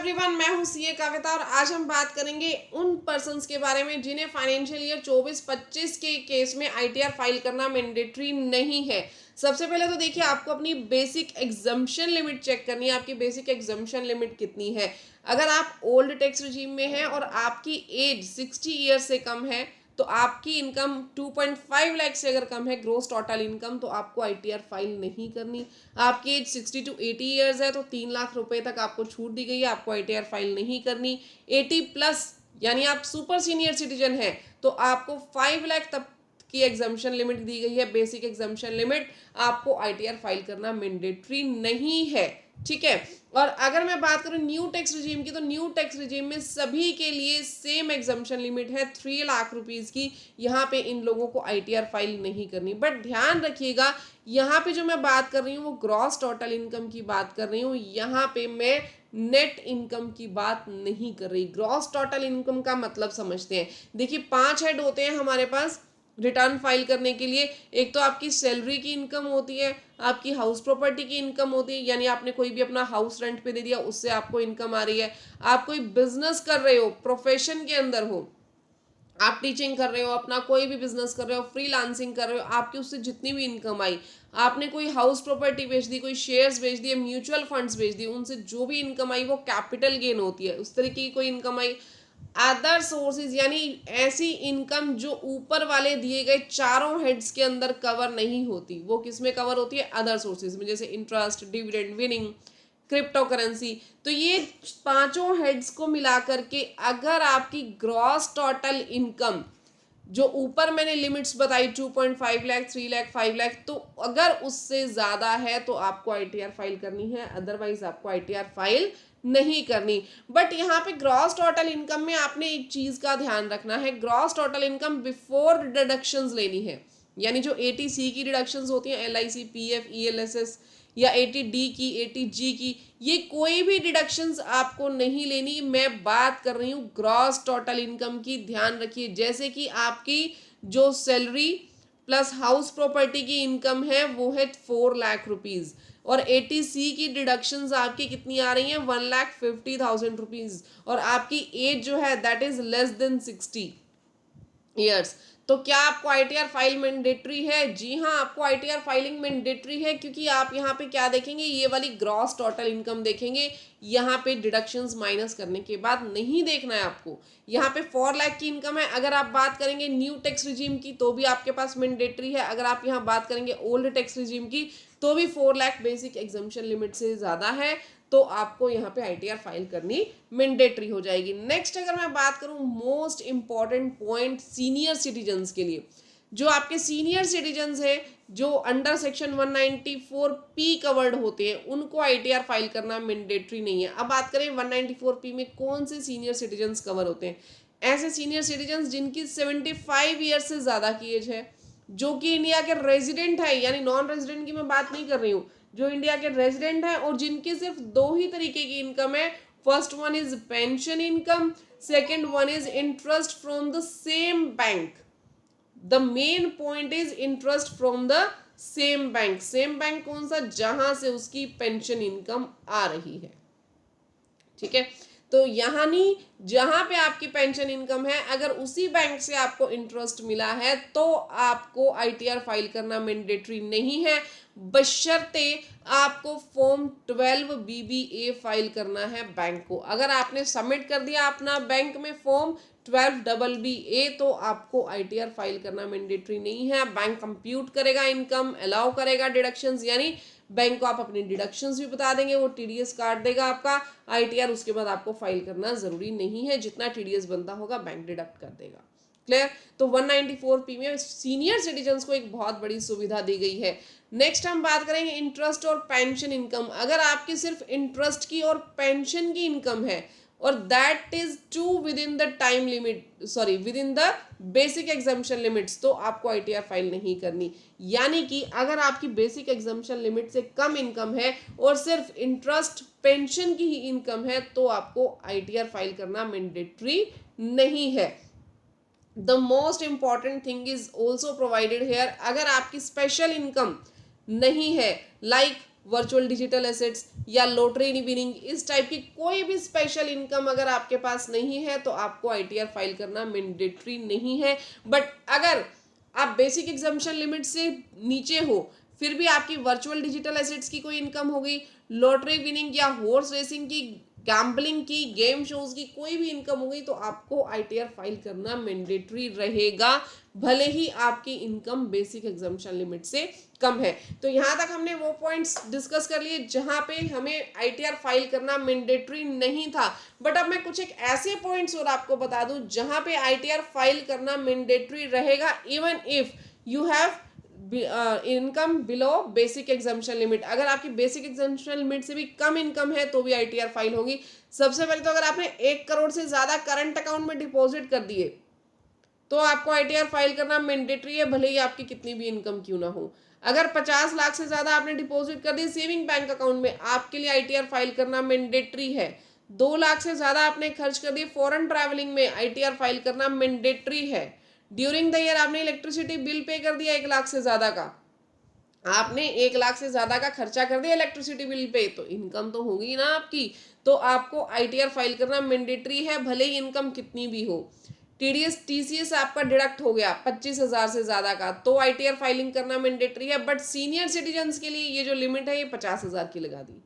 Everyone, मैं हूं CA कविता और आज हम बात करेंगे उन पर्सन्स के बारे में जिन्हें फाइनेंशियल ईयर 24-25 के केस में आईटीआर फाइल करना मैंडेटरी नहीं है। सबसे पहले तो देखिए, आपको अपनी बेसिक एग्जम्पशन लिमिट चेक करनी है। आपकी बेसिक एग्जम्पशन लिमिट कितनी है? अगर आप ओल्ड टैक्स रिजीम में हैं और आपकी एज 60 ईयर से कम है तो आपकी इनकम 2.5 लाख से अगर कम है ग्रोस टोटल इनकम, तो आपको आईटीआर फाइल नहीं करनी। आपकी एज 60 टू 80 ईयर्स है तो 3 लाख रुपए तक आपको छूट दी गई है, आपको आईटीआर फाइल नहीं करनी। 80 प्लस यानी आप सुपर सीनियर सिटीजन है तो आपको 5 लाख तक की एग्जाम्पशन लिमिट दी गई है, बेसिक एग्जाम्पशन लिमिट। आपको आईटीआर फाइल करना मैंडेटरी नहीं है, ठीक है। और अगर मैं बात करूं न्यू टैक्स रिजीम की, तो न्यू टैक्स रिजीम में सभी के लिए सेम एग्जाम्पशन लिमिट है 3 लाख रुपीस की। यहाँ पे इन लोगों को आईटीआर फाइल नहीं करनी। बट ध्यान रखिएगा, यहाँ पे जो मैं बात कर रही हूँ वो ग्रॉस टोटल इनकम की बात कर रही हूँ, यहाँ पे मैं नेट इनकम की बात नहीं कर रही। ग्रॉस टोटल इनकम का मतलब समझते हैं। देखिए, 5 हेड होते हैं हमारे पास रिटर्न फाइल करने के लिए। एक तो आपकी सैलरी की इनकम होती है, आपकी हाउस प्रॉपर्टी की इनकम होती है, यानी आपने कोई भी अपना हाउस रेंट पे दे दिया, उससे आपको इनकम आ रही है। आप कोई बिजनेस कर रहे हो, प्रोफेशन के अंदर हो, आप टीचिंग कर रहे हो, अपना कोई भी बिजनेस कर रहे हो, फ्रीलांसिंग कर रहे हो, आपकी उससे जितनी भी इनकम आई, आपने कोई हाउस प्रॉपर्टी बेच दी, कोई शेयर्स बेच दिए, म्यूचुअल फंड्स बेच दिए, उनसे जो भी इनकम आई वो कैपिटल गेन होती है। उस तरीके की कोई इनकम आई। अदर सोर्सेज यानी ऐसी इनकम जो ऊपर वाले दिए गए चारों हेड्स के अंदर कवर नहीं होती, वो किस में कवर होती है? अदर सोर्सेज में, जैसे interest, dividend, winning, crypto currency. तो ये पांचों हेड्स को मिलाकर के अगर आपकी ग्रॉस टोटल इनकम जो ऊपर मैंने लिमिट्स बताई 2.5 लाख, 3 लाख, 5 लाख, तो अगर उससे ज्यादा है तो आपको आईटीआर फाइल करनी है, अदरवाइज आपको आईटीआर फाइल नहीं करनी। बट यहाँ पे ग्रॉस टोटल इनकम में आपने एक चीज का ध्यान रखना है, gross total income before deductions लेनी है। यानी जो 80C की डिडक्शंस होती हैं, LIC, PF, ELSS या 80D की, 80G की, ये कोई भी डिडक्शंस आपको नहीं लेनी। मैं बात कर रही हूँ ग्रॉस टोटल इनकम की। ध्यान रखिए, जैसे कि आपकी जो सैलरी प्लस हाउस प्रॉपर्टी की इनकम है वो है 4 लाख रुपीज, और 80C की डिडक्शंस आपकी कितनी आ रही हैं? 1,50,000 रुपीज, और आपकी एज जो है that is less than 60 years. तो क्या आपको आईटीआर फाइल मैंडेटरी है? जी हाँ, आपको आईटीआर फाइलिंग मैंडेटरी है, क्योंकि आप यहाँ पे क्या देखेंगे? ये वाली ग्रॉस टोटल इनकम देखेंगे। यहाँ पे डिडक्शंस माइनस करने के बाद नहीं देखना है आपको। यहाँ पे 4 लाख की इनकम है। अगर आप बात करेंगे न्यू टैक्स रिजीम की तो भी आपके पास मैंडेटरी है। अगर आप यहाँ बात करेंगे ओल्ड टैक्स रिजीम की तो भी 4 लाख बेसिक एग्जाम्पशन लिमिट से ज़्यादा है, तो आपको यहाँ पे आईटीआर फाइल करनी मैंडेटरी हो जाएगी। नेक्स्ट अगर मैं बात करूँ most important point senior citizens के लिए, जो आपके सीनियर सिटीजन्स है जो अंडर सेक्शन 194P कवर्ड होते हैं, उनको आईटीआर फाइल करना मैंडेटरी नहीं है। अब बात करें 194P में कौन से सीनियर सिटीजन्स कवर होते हैं? ऐसे सीनियर सिटीजन्स जिनकी 75 ईयर से ज़्यादा की एज है, जो कि इंडिया के रेजिडेंट है, यानी नॉन रेजिडेंट की मैं बात नहीं कर रही हूँ, जो इंडिया के रेजिडेंट है और जिनकी सिर्फ दो ही तरीके की इनकम है। First one is pension income, second one is interest from the same bank. The main point is interest from the same bank. Same bank कौन सा? जहां से उसकी पेंशन इनकम आ रही है, ठीक है। तो यहाँ नहीं, जहां पे आपकी पेंशन इनकम है, अगर उसी बैंक से आपको इंटरेस्ट मिला है तो आपको आईटीआर फाइल करना मैंडेटरी नहीं है, बशर्ते आपको फॉर्म 12BBA फाइल करना है बैंक को। अगर आपने सबमिट कर दिया अपना बैंक में फॉर्म 12BBA तो आपको आईटीआर फाइल करना मैंडेटरी नहीं है। बैंक कंप्यूट करेगा इनकम, अलाउ करेगा डिडक्शंस, यानी बैंक को आप अपनी डिडक्शंस भी बता देंगे, वो टीडीएस काट देगा आपका। आईटीआर उसके बाद आपको फाइल करना जरूरी नहीं है, जितना टीडीएस बनता होगा बैंक डिडक्ट कर देगा। क्लियर? तो 194P में सीनियर सिटीजन्स को एक बहुत बड़ी सुविधा दी गई है। नेक्स्ट हम बात करेंगे इंटरेस्ट और पेंशन इनकम। अगर आपकी सिर्फ इंटरेस्ट की और पेंशन की इनकम है और that is to within the time limit, sorry within the basic exemption limits, तो आपको आईटीआर फाइल नहीं करनी। यानी कि अगर आपकी बेसिक एग्जाम्पशन लिमिट से कम इनकम है और सिर्फ इंटरेस्ट पेंशन की ही इनकम है तो आपको आईटीआर फाइल करना मैंडेटरी नहीं है। The most important thing is also provided here, अगर आपकी स्पेशल इनकम नहीं है, लाइक वर्चुअल डिजिटल एसेट्स या लॉटरी विनिंग, इस टाइप की कोई भी स्पेशल इनकम अगर आपके पास नहीं है तो आपको आईटीआर फाइल करना मैंडेटरी नहीं है। बट अगर आप बेसिक एग्जामिशन लिमिट से नीचे हो, फिर भी आपकी वर्चुअल डिजिटल एसेट्स की कोई इनकम होगी, लॉटरी विनिंग या हॉर्स रेसिंग की, गैम्बलिंग की, गेम शोज की कोई भी इनकम हो गई तो आपको आईटीआर फाइल करना मैंडेटरी रहेगा, भले ही आपकी इनकम बेसिक एग्जामिशन लिमिट से कम है। तो यहाँ तक हमने वो पॉइंट्स डिस्कस कर लिए जहाँ पे हमें आईटीआर फाइल करना मैंडेटरी नहीं था। बट अब मैं कुछ एक ऐसे पॉइंट्स और आपको बता दूं जहाँ पे आईटीआर फाइल करना मैंडेटरी रहेगा even if you have income below basic exemption limit. अगर आपकी बेसिक एग्जामिशन लिमिट से भी कम इनकम है तो भी आईटीआर फाइल होगी। सबसे पहले तो अगर आपने 1 करोड़ से ज्यादा करंट अकाउंट में डिपॉजिट कर दिए तो आपको आईटीआर फाइल करना मैंडेटरी है, भले ही आपकी कितनी भी इनकम क्यों ना हो। अगर 50 लाख से ज्यादा आपने डिपॉजिट कर दी सेविंग बैंक अकाउंट में, आपके लिए आईटीआर फाइल करना मैंडेटरी है। 2 लाख से ज्यादा आपने खर्च कर दिए फॉरेन ट्रैवलिंग में, आईटीआर फाइल करना मैंडेटरी है। ड्यूरिंग द ईयर आपने इलेक्ट्रिसिटी बिल पे कर दिया 1 लाख से ज्यादा का, आपने 1 लाख से ज्यादा का खर्चा कर दिया इलेक्ट्रिसिटी बिल पे, तो इनकम तो होगी ना आपकी, तो आपको आईटीआर फाइल करना मैंडेटरी है, भले ही इनकम कितनी भी हो। टीडीएस टीसीएस आपका डिडक्ट हो गया 25,000 से ज्यादा का, तो आईटीआर फाइलिंग करना मैंडेटरी है। बट सीनियर सिटीजन्स के लिए ये जो लिमिट है ये 50,000 की लगा दी।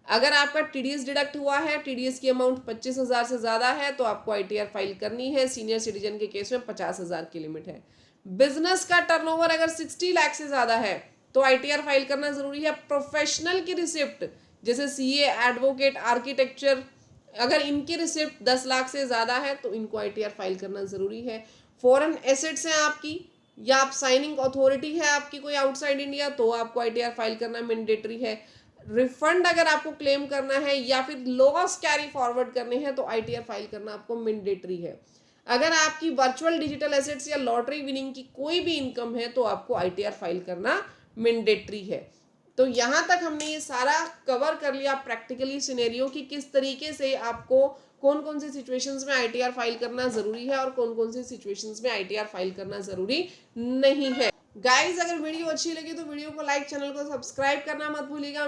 अगर आपका टीडीएस डिडक्ट हुआ है, टीडीएस की अमाउंट 25,000 से ज्यादा है तो आपको आईटीआर फाइल करनी है। सीनियर सिटीजन के केस में 50,000 की लिमिट है। बिजनेस का टर्नओवर अगर 60 लाख से ज्यादा है तो आईटीआर फाइल करना जरूरी है। प्रोफेशनल की रिसिप्ट जैसे सीए, एडवोकेट, आर्किटेक्चर, अगर इनकी रिसिप्ट 10 लाख से ज्यादा है तो इनको आईटीआर फाइल करना जरूरी है। फॉरेन एसेट्स हैं आपकी या आप साइनिंग अथॉरिटी है आपकी कोई आउटसाइड इंडिया तो आपको आईटीआर फाइल करना मैंडेटरी है। रिफंड अगर आपको क्लेम करना है या फिर लॉस कैरी फॉरवर्ड करने हैं तो आईटीआर फाइल करना आपको मैंडेटरी है। अगर आपकी वर्चुअल डिजिटल एसेट्स या लॉटरी विनिंग की कोई भी इनकम है तो आपको आईटीआर फाइल करना मैंडेटरी है। तो यहाँ तक हमने ये सारा कवर कर लिया प्रैक्टिकली सिनेरियो की किस तरीके से आपको कौन कौन सी सिचुएशंस में आईटीआर फाइल करना जरूरी है और कौन कौन सी सिचुएशंस में आईटीआर फाइल करना जरूरी नहीं है। गाइज अगर वीडियो अच्छी लगी तो वीडियो को लाइक, चैनल को सब्सक्राइब करना मत भूलिएगा।